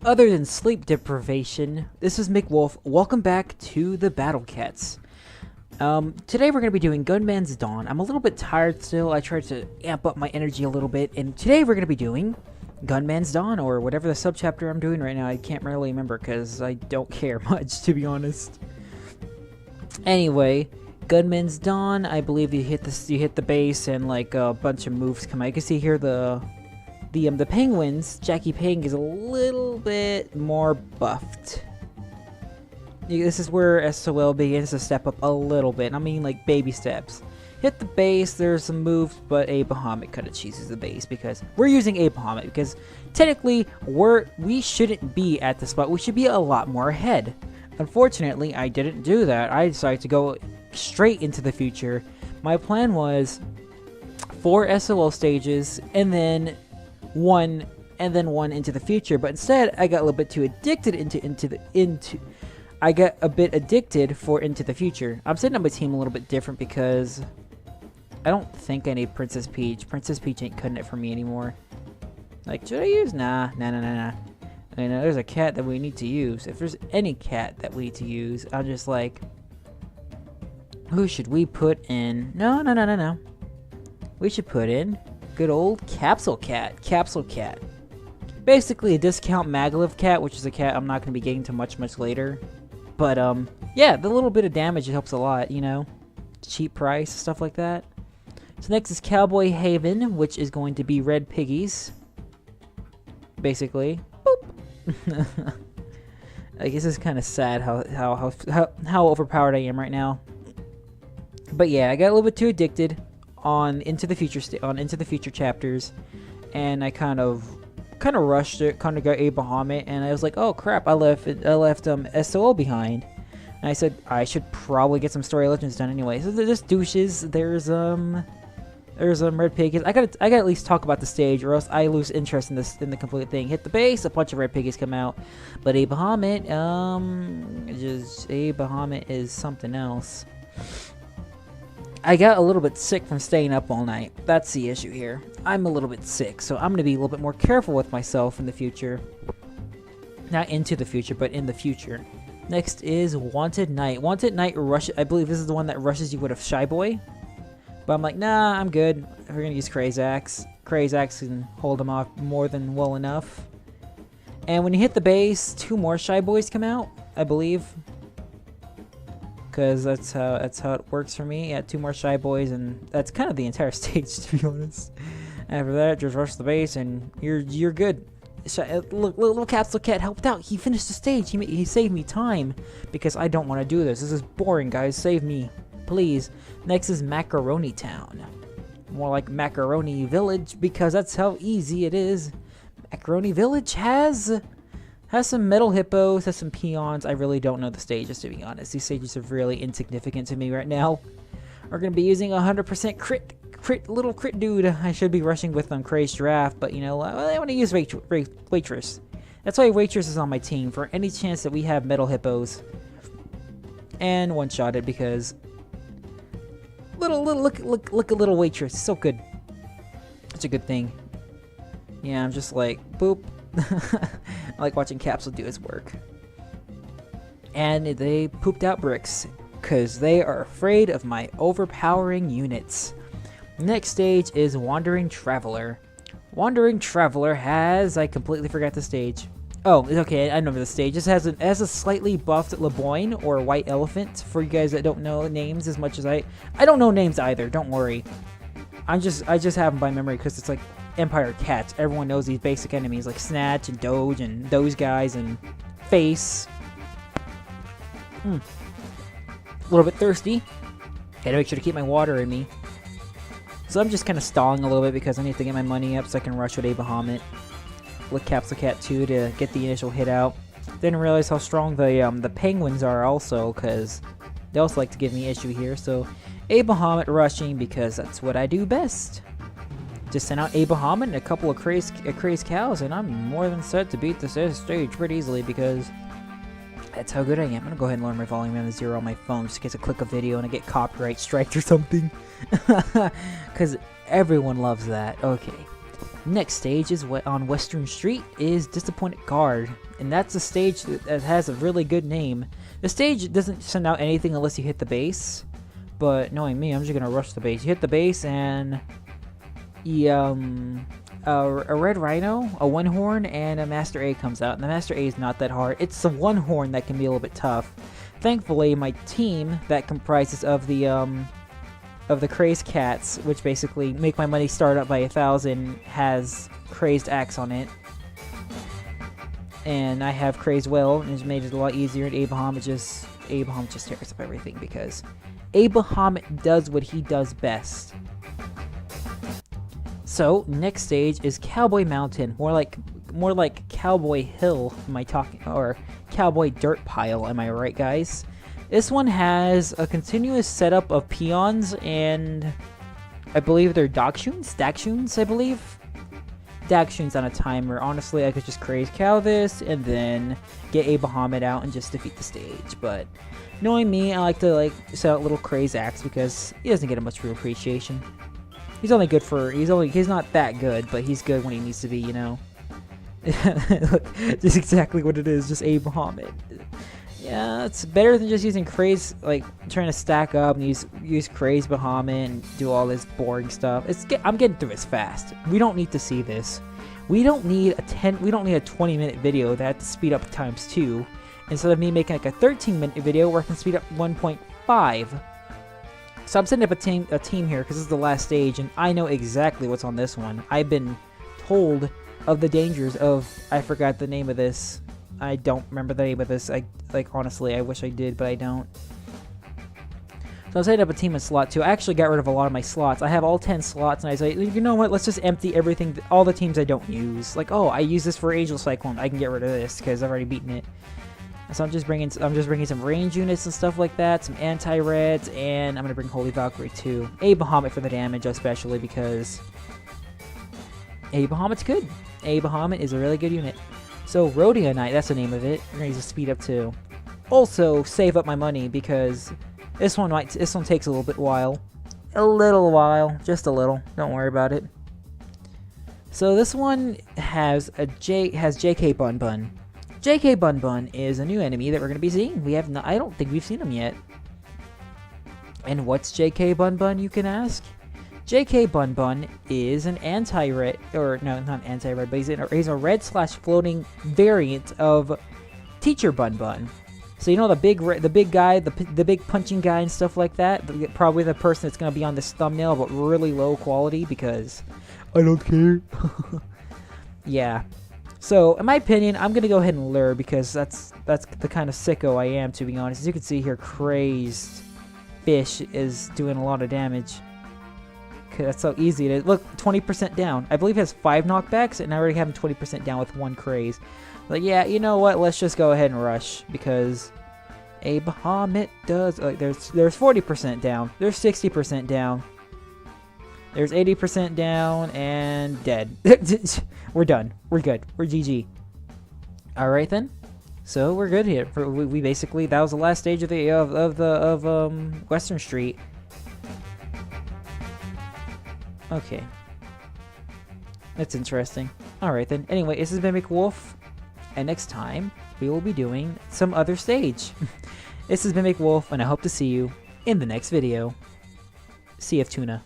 other than sleep deprivation, this is McWolf. Welcome back to the Battle Cats. Today we're going to be doing Gunman's Dawn. I'm a little bit tired still. I tried to amp up my energy a little bit, and today we're going to be doing Gunman's Dawn, or whatever the subchapter I'm doing right now. I can't really remember because I don't care much, to be honest. Anyway, Gunman's Dawn. I believe you hit the base, and like a bunch of moves come out. You can see here the penguins. Jackie Pang is a little bit more buffed. This is where SoL begins to step up a little bit. I mean, like baby steps. Hit the base, there's some moves, but a Bahamut kind of chooses the base because we're using a Bahamut because technically we shouldn't be at the spot. We should be a lot more ahead. Unfortunately, I didn't do that. I decided to go straight into the future. My plan was 4 SoL stages and then one into the future, but instead I got a little bit too addicted I got a bit addicted for Into the Future. I'm setting up my team a little bit different because I don't think I need Princess Peach. Princess Peach ain't cutting it for me anymore. Like, should I use? Nah. I know there's a cat that we need to use. If there's any cat that we need to use, I'm just like, who should we put in? No. We should put in good old Capsule Cat. Capsule Cat. Basically a discount Maglev cat, which is a cat I'm not going to be getting to much later. But, yeah, the little bit of damage helps a lot, you know? Cheap price, stuff like that. So next is Cowboy Haven, which is going to be red piggies. Basically. Boop! I guess it's kind of sad how overpowered I am right now. But yeah, I got a little bit too addicted on Into the Future chapters, and I kind of rushed it, kind of got a Bahamut, and I was like, oh crap, I left SoL behind. And I said I should probably get some story legends done anyway. So they're just douches. There's red piggies. I gotta at least talk about the stage, or else I lose interest in the complete thing. Hit the base, a bunch of red piggies come out, but a Bahamut, a Bahamut is something else. I got a little bit sick from staying up all night. That's the issue here. I'm a little bit sick, so I'm going to be a little bit more careful with myself in the future. Not into the future, but in the future. Next is Wanted Night. Wanted Night I believe this is the one that rushes you with a Shyboy. But I'm like, nah, I'm good. We're going to use Crazax. Crazax can hold him off more than well enough. And when you hit the base, 2 more Shyboys come out, I believe. Because that's how it works for me. Yeah, 2 more Shyboys, and that's kind of the entire stage, to be honest. After that, just rush the base, and you're good. Look, little Capsule Cat helped out. He finished the stage. He saved me time because I don't want to do this. This is boring, guys. Save me, please. Next is Macaroni Town. More like Macaroni Village because that's how easy it is. Macaroni Village has some metal hippos, has some peons. I really don't know the stages, to be honest. These stages are really insignificant to me right now. We're going to be using 100% little crit dude. I should be rushing with Crazed Giraffe, but you know, I want to use Waitress. That's why Waitress is on my team, for any chance that we have metal hippos. And one-shot it because look at little Waitress. So good. It's a good thing. Yeah, I'm just like, boop. I like watching Capsule do his work. And they pooped out bricks, because they are afraid of my overpowering units. Next stage is Wandering Traveler. Wandering Traveler has... I completely forgot the stage. Oh, okay, I remember the stage. This has a slightly buffed LeBoyne, or White Elephant, for you guys that don't know names as much as I don't know names either, don't worry. I just have them by memory, because it's like Empire Cats. Everyone knows these basic enemies like Snatch and Doge and those guys and Face. A little bit thirsty. Gotta make sure to keep my water in me. So I'm just kind of stalling a little bit because I need to get my money up so I can rush with a Bahamut. With Capsule Cat 2 to get the initial hit out. Didn't realize how strong the penguins are also, because they also like to give me issue here. So a Bahamut rushing because that's what I do best. Just send out a Bahamut and a couple of crazed cows, and I'm more than set to beat this stage pretty easily because that's how good I am. I'm gonna go ahead and lower my volume down to 0 on my phone just in case I click a video and I get copyright striked or something. Because everyone loves that. Okay. Next stage is on Western Street is Disappointed Guard, and that's a stage that has a really good name. The stage doesn't send out anything unless you hit the base, but knowing me, I'm just gonna rush the base. You hit the base and a red rhino, a one horn, and a Master A comes out, and the Master A is not that hard. It's the one horn that can be a little bit tough. Thankfully, my team that comprises of the crazed cats, which basically make my money start up by 1,000, has crazed axe on it, and I have crazed will, and it's made it a lot easier. And Abraham just tears up everything because Abraham does what he does best. So next stage is Cowboy Mountain, more like Cowboy Hill. Am I talking, or Cowboy Dirt Pile? Am I right, guys? This one has a continuous setup of peons, and I believe they're Dagshoons, I believe. Dagshoons on a timer. Honestly, I could just craze cow this and then get a Bahamut out and just defeat the stage. But knowing me, I like to set out little craze axe because he doesn't get much real appreciation. He's only good for he's not that good, but he's good when he needs to be, you know. Just exactly what it is, just a Bahamut. Yeah, it's better than just using craze, like trying to stack up and use craze Bahamut and do all this boring stuff. I'm getting through this fast. We don't need to see this. We don't need a 20-minute video that I have to speed up times 2. Instead of me making like a 13-minute video where I can speed up 1.5. So I'm setting up a team here because this is the last stage, and I know exactly what's on this one. I've been told of the dangers of, I forgot the name of this. I don't remember the name of this. Honestly, I wish I did, but I don't. So I setting up a team in slot 2. I actually got rid of a lot of my slots. I have all 10 slots, and I say, you know what? Let's just empty everything, all the teams I don't use. Like, oh, I use this for Angel Cyclone. I can get rid of this because I've already beaten it. So I'm just bringing some range units and stuff like that, some anti-reds, and I'm gonna bring Holy Valkyrie too. A Bahamut for the damage, especially because a Bahamut's good. A Bahamut is a really good unit. So Rodeo Night, that's the name of it. We're gonna use a speed up too. Also save up my money because this one takes a little while, just a little. Don't worry about it. So this one has JK Bun Bun. JK Bun Bun is a new enemy that we're going to be seeing. I don't think we've seen him yet. And what's JK Bun Bun, you can ask? JK Bun Bun is an anti-red, or no, not anti-red, but he's a red/floating variant of Teacher Bun Bun. So you know the big guy, the big punching guy and stuff like that? Probably the person that's going to be on this thumbnail, but really low quality because I don't care. Yeah. So, in my opinion, I'm going to go ahead and lure because that's the kind of sicko I am, to be honest. As you can see here, Crazed Fish is doing a lot of damage. That's so easy. Look, 20% down. I believe it has 5 knockbacks, and I already have him 20% down with 1 Craze. Like, yeah, you know what? Let's just go ahead and rush because a Bahamut does... there's 40% down. There's 60% down. There's 80% down and dead. We're done. We're good. We're GG. All right then. So we're good here. We basically, that was the last stage of Western Street. Okay. That's interesting. All right then. Anyway, this has been McWolf, and next time we will be doing some other stage. This has been McWolf, and I hope to see you in the next video. CF Tuna.